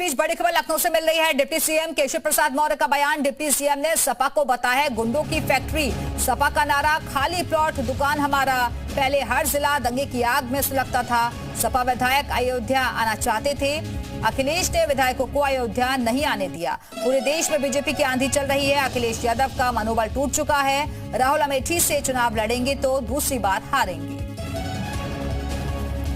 बीच बड़ी खबर लखनऊ से मिल रही है। डिप्टी सीएम केशव प्रसाद मौर्य का बयान। डिप्टी सीएम ने सपा को बताया गुंडों की फैक्ट्री। सपा का नारा खाली प्लॉट दुकान हमारा। पहले हर जिला दंगे की आग में सुलगता था। सपा विधायक अयोध्या आना चाहते थे, अखिलेश ने विधायकों को अयोध्या नहीं आने दिया। पूरे देश में बीजेपी की आंधी चल रही है। अखिलेश यादव का मनोबल टूट चुका है। राहुल अमेठी से चुनाव लड़ेंगे तो दूसरी बार हारेंगे।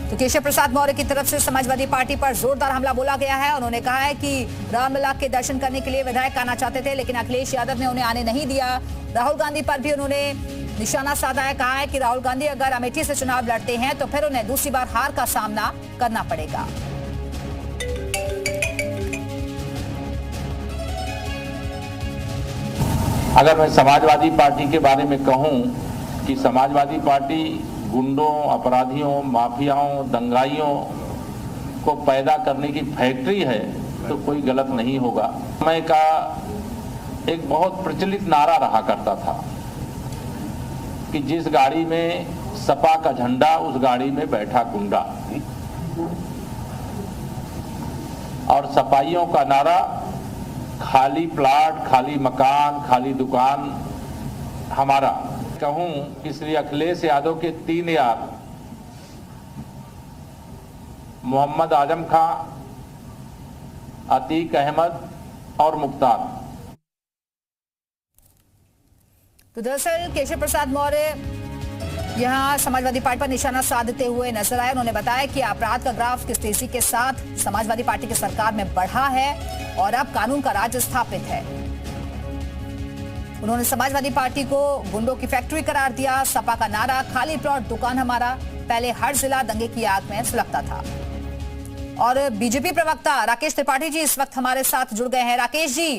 तो केशव प्रसाद मौर्य की तरफ से समाजवादी पार्टी पर जोरदार हमला बोला गया है। उन्होंने कहा है कि रामलला के दर्शन करने के लिए विधायक आना चाहते थे, लेकिन अखिलेश यादव ने उन्हें आने नहीं दिया। राहुल गांधी पर भी उन्होंने निशाना साधा है। कहा है कि राहुल गांधी अगर अमेठी से चुनाव लड़ते हैं तो फिर उन्हें दूसरी बार हार का सामना करना पड़ेगा। अगर मैं समाजवादी पार्टी के बारे में कहूं कि समाजवादी पार्टी गुंडों, अपराधियों, माफियाओं, दंगाइयों को पैदा करने की फैक्ट्री है तो कोई गलत नहीं होगा। समय का एक बहुत प्रचलित नारा रहा करता था कि जिस गाड़ी में सपा का झंडा उस गाड़ी में बैठा गुंडा, और सपाइयों का नारा खाली प्लाट, खाली मकान, खाली दुकान हमारा। कहूं कि श्री अखिलेश यादव के 3 यार मोहम्मद आजम खां, अतीक अहमद और मुख्तार। तो दरअसल केशव प्रसाद मौर्य यहां समाजवादी पार्टी पर निशाना साधते हुए नजर आए। उन्होंने बताया कि अपराध का ग्राफ किस तेजी के साथ समाजवादी पार्टी की सरकार में बढ़ा है और अब कानून का राज स्थापित है। उन्होंने समाजवादी पार्टी को गुंडों की फैक्ट्री करार दिया। सपा का नारा खाली प्लॉट दुकान हमारा। पहले हर जिला दंगे की आग में सुलगता था। और बीजेपी प्रवक्ता राकेश त्रिपाठी जी इस वक्त हमारे साथ जुड़ गए हैं। राकेश जी,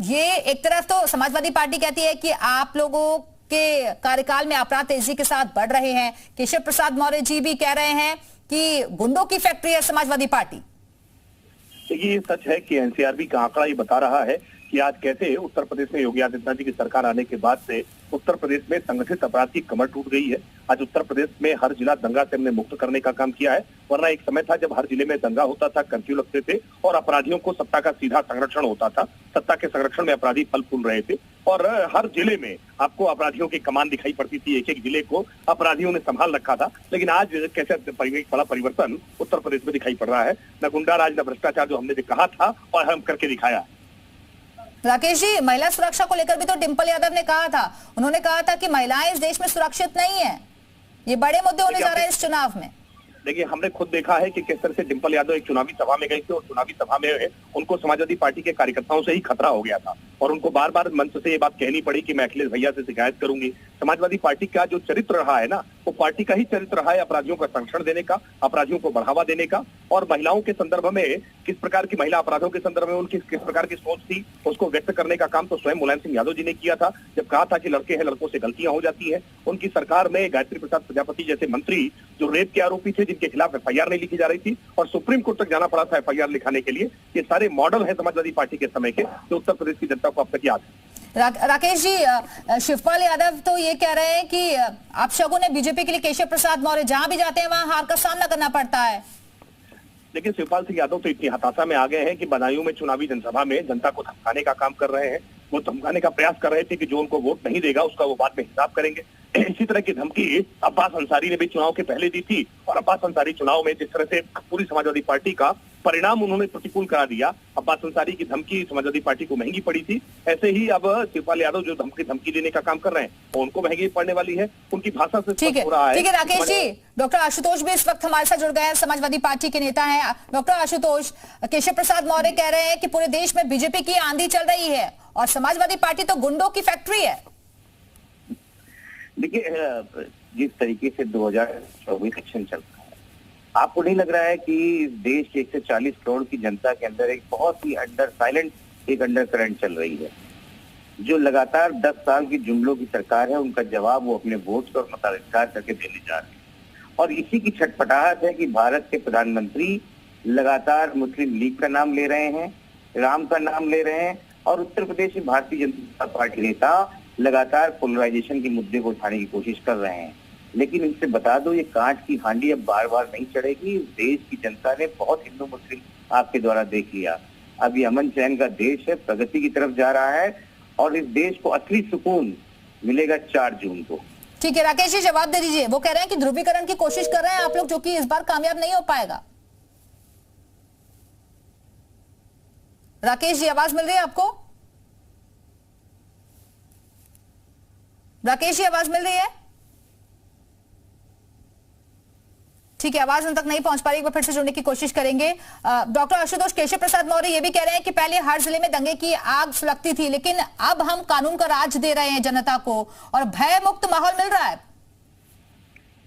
ये एक तरफ तो समाजवादी पार्टी कहती है कि आप लोगों के कार्यकाल में अपराध तेजी के साथ बढ़ रहे हैं। केशव प्रसाद मौर्य जी भी कह रहे हैं कि गुंडों की फैक्ट्री है समाजवादी पार्टी। देखिए, ये सच है कि एनसीआरबी का आंकड़ा ये बता रहा है कि आज कैसे उत्तर प्रदेश में योगी आदित्यनाथ जी की सरकार आने के बाद से उत्तर प्रदेश में संगठित अपराध की कमर टूट गई है। आज उत्तर प्रदेश में हर जिला दंगा से हमने मुक्त करने का काम किया है। वरना एक समय था जब हर जिले में दंगा होता था, कर्फ्यू लगते थे और अपराधियों को सत्ता का सीधा संरक्षण होता था। सत्ता के संरक्षण में अपराधी फल फूल रहे थे और हर जिले में आपको अपराधियों की कमान दिखाई पड़ती थी। एक एक जिले को अपराधियों ने संभाल रखा था। लेकिन आज कैसे बड़ा परिवर्तन उत्तर प्रदेश में दिखाई पड़ रहा है। न गुंडा राज, न भ्रष्टाचार, जो हमने कहा था और हम करके दिखाया। राकेश जी, महिला सुरक्षा को लेकर भी तो डिंपल यादव ने कहा था। उन्होंने कहा था कि महिलाएं इस देश में सुरक्षित नहीं है। ये बड़े मुद्दे होने जा रहे हैं इस चुनाव में। देखिए, हमने खुद देखा है कि किस तरह से डिंपल यादव एक चुनावी सभा में गई थी और चुनावी सभा में उनको समाजवादी पार्टी के कार्यकर्ताओं से ही खतरा हो गया था और उनको बार बार मंच से ये बात कहनी पड़ी कि मैं अखिलेश भैया से शिकायत करूंगी। समाजवादी पार्टी का जो चरित्र रहा है ना, वो पार्टी का ही चरित्र रहा है अपराधियों का संरक्षण देने का, अपराधियों को बढ़ावा देने का। और महिलाओं के संदर्भ में किस प्रकार की महिला अपराधों के संदर्भ में उनकी किस प्रकार की सोच थी उसको व्यक्त करने का काम तो स्वयं मुलायम सिंह यादव जी ने किया था, जब कहा था कि लड़के हैं, लड़कों से गलतियां हो जाती है। उनकी सरकार में गायत्री प्रसाद प्रजापति जैसे मंत्री जो रेप के आरोपी थे, जिनके खिलाफ एफआईआर नहीं लिखी जा रही थी और सुप्रीम कोर्ट तक जाना पड़ा था एफआईआर लिखाने के लिए, ये सारे मॉडल है समाजवादी पार्टी के समय के, जो उत्तर प्रदेश की जनता को अब तक याद है। राकेश जी, शिवपाल यादव तो ये कह रहे हैं कि आप शगुन है बीजेपी के लिए। केशव प्रसाद मौर्य जहां भी जाते हैं वहां हार का सामना करना पड़ता है। लेकिन शिवपाल सिंह यादव तो इतनी हताशा में आ गए हैं कि बदायूं में चुनावी जनसभा में जनता को धमकाने का काम कर रहे हैं। वो धमकाने का प्रयास कर रहे थे कि जो उनको वोट नहीं देगा उसका वो बाद में हिसाब करेंगे। इसी तरह की धमकी अब्बास अंसारी ने भी चुनाव के पहले दी थी और अब्बास अंसारी चुनाव में जिस तरह से पूरी समाजवादी पार्टी का परिणाम उन्होंने प्रतिकूल करा दिया, अब्बास अंसारी की धमकी समाजवादी पार्टी को महंगी पड़ी थी। ऐसे ही अब शिवपाल यादव जो धमकी देने का काम कर रहे हैं उनको महंगी पड़ने वाली है। उनकी भाषा से ठीक है राकेश जी। डॉक्टर आशुतोष भी इस वक्त हमारे साथ जुड़ गए हैं, समाजवादी पार्टी के नेता हैं। डॉक्टर आशुतोष, केशव प्रसाद मौर्य कह रहे हैं कि पूरे देश में बीजेपी की आंधी चल रही है और समाजवादी पार्टी तो गुंडों की फैक्ट्री है। देखिए, जिस तरीके से 2024 इलेक्शन चल रहा है, आपको नहीं लग रहा है कि देश के 140 करोड़ की जनता के अंदर एक बहुत ही अंडर करंट चल रही है, जो लगातार 10 साल की जुमलों की सरकार है, उनका जवाब वो अपने वोट और मताधिकार करके देने जा रहे हैं। और इसी की छटपटाहट है कि भारत के प्रधानमंत्री लगातार मुस्लिम लीग का नाम ले रहे हैं, राम का नाम ले रहे हैं और उत्तर प्रदेश में भारतीय जनता पार्टी नेता लगातार पोलराइजेशन के मुद्दे को उठाने की कोशिश कर रहे हैं। लेकिन इनसे बता दो, ये कांच की हांडी अब बार बार नहीं चढ़ेगी। देश की जनता ने बहुत हिंदू मुस्लिम आपके द्वारा देख लिया। अब ये अमन चैन का देश है, प्रगति की तरफ जा रहा है और इस देश को असली सुकून मिलेगा 4 जून को। ठीक है राकेश जी, जवाब दे दीजिए। वो कह रहे हैं कि ध्रुवीकरण की कोशिश कर रहे हैं आप लोग, जो कि इस बार कामयाब नहीं हो पाएगा। राकेश जी, आवाज मिल रही है आपको? राकेश जी, आवाज मिल रही है? ठीक है, आवाज उन तक नहीं पहुंच पा रही, एक बार फिर से जुड़ने की कोशिश करेंगे। डॉक्टर आशुतोष, केशव प्रसाद मौर्य ये भी कह रहे हैं कि पहले हर जिले में दंगे की आग सुलगती थी, लेकिन अब हम कानून का राज दे रहे हैं जनता को और भय मुक्त माहौल मिल रहा है।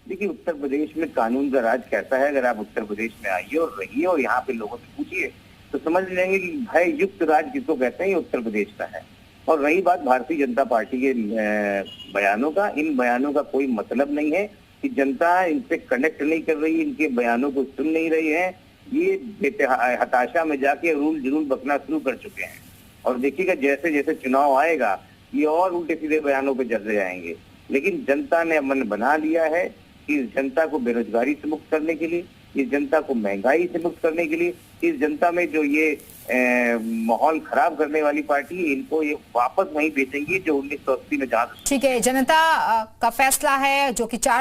देखिए, उत्तर प्रदेश में कानून का राज कैसा है, अगर आप उत्तर प्रदेश में आइए और रहिए और यहाँ पे लोगों से पूछिए तो समझ लेंगे कि भय युक्त राज किसको कहते हैं, ये उत्तर प्रदेश का है। और रही बात भारतीय जनता पार्टी के बयानों का, इन बयानों का कोई मतलब नहीं है कि जनता इनसे कनेक्ट नहीं कर रही, इनके बयानों को सुन नहीं रही है। ये हताशा में जाके रूल जरूर बकना शुरू कर चुके हैं और देखिएगा जैसे जैसे चुनाव आएगा ये और उल्टे सीधे बयानों पे चलते जाएंगे। लेकिन जनता ने मन बना लिया है कि इस जनता को बेरोजगारी से मुक्त करने के लिए, इस जनता को महंगाई से मुक्त करने के लिए, इस जनता में जो ये माहौल खराब करने वाली पार्टी है, इनको ये वापस नहीं बेचेंगी जो 1980 में जहां। ठीक है, जनता का फैसला है जो कि 4